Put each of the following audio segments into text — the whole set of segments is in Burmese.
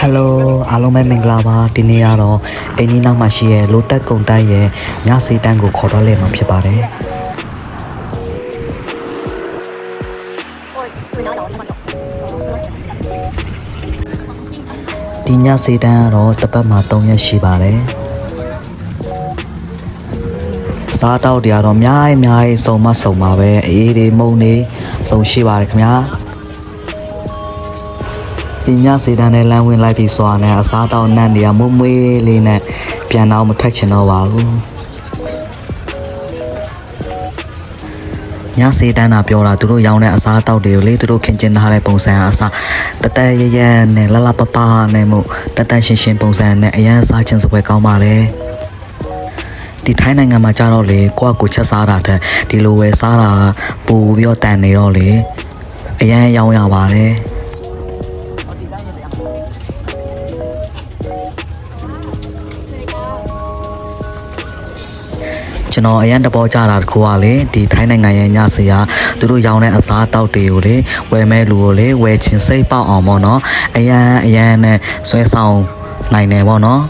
Hello အားလုံးပဲမင်္ဂလာပါဒီနေ့ကတော့အင်းကြီးနောက်မှာရှိရဲ့လိုတက်ကုံတိုက်ရဲ့ညစီတန်းကိုခေါ်တော့လဲမှာဖြစ်ပါတယ်ဒီညစီတန်းကတော့တစ်ပတ်မှာ3ရက်ရှိပါတယ်စားတောက်တွေကတော့အများကြီးစုံပါပဲအေးတွေမုံတွေစုံရှိပါတယ်ခင်ဗျာဒီညစီတန်းနဲ့လမ်းဝင်လိုက်ပြီးဆိုတာနဲ့အစားတောက်နတ်တွေကမွေးလေးနဲ့ပြန်တော့မထွက်ချင်တော့ပါဘူးညစီတန်းတာပြောတာသူတို့ရောင်းတဲ့အစားတောက်တွေကိုလေသူတို့ခင်ကျင်းထားတဲ့ပုံစံအစားတရနဲ့လပပနဲ့မို့တရှင်းပုံစံနဲ့အရန်စားခြင်းစပွဲကောင်းပါလေဒီထိုင်းနိုင်ငံမှာကြတော့လေကိုချက်စားတာတဲ့ဒီလိုဝယ်စားတာပူပြီးတော့တန်နေတော့လေအရန်ရောင်းရပါတယ်ကျွန်တော်အရန်တဘောကြတာတခုကလေဒီထိုင်းနိုင်ငံရဲ့ညစီကသူတို့ရောင်းတဲ့အစားအသောက်တွေကိုလေဝယ်မဲ့လူကိုလေဝယ်ချင်းစိတ်ပေါက်အောင်ပေါ့နော်အရန်နဲ့ဆွဲဆောင်နိုင်တယ်ပေါ့နော်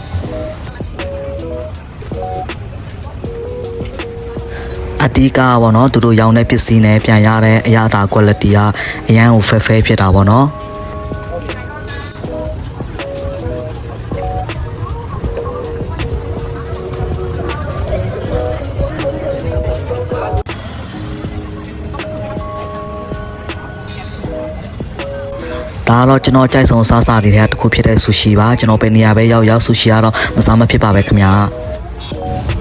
အတီးကပေါ့နော်သူတို့ရောင်းတဲ့ပစ္စည်းနဲ့ပြန်ရတဲ့အရာတာ quality ကအရန်ကိုဖဲဖြစ်တာပေါ့နော်ဒါတော့ကျွန်တော်ကြိုက်ဆုံးစားတွေထဲတစ်ခုဖြစ်တဲ့ဆူရှီပါကျွန်တော်ပဲနေရာပဲရောက်ဆူရှီကတော့မစားမဖြစ်ပါပဲခင်ဗျာ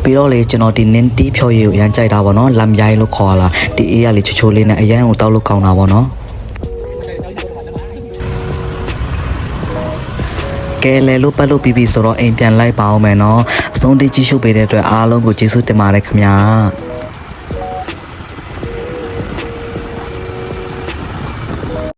ပြီးတော့လေကျွန်တော်ဒီနင်းတီးဖြော်ရည်ကိုအရန်ကြိုက်တာပေါ့နော်လမ်ရိုင်းလို့ခေါ်လာဒီအေးရလေးချိုလေးနဲ့အရန်ကိုတောက်လို့ကောင်းတာပေါ့နော်ကဲလေလို့ပတ်လို့ပြီးဆိုတော့အိမ်ပြန်လိုက်ပါအောင်မယ်နော်အဆုံးတိကြည့်ရှုပေးတဲ့အတွက်အားလုံးကိုကျေးဇူးတင်ပါတယ်ခင်ဗျာ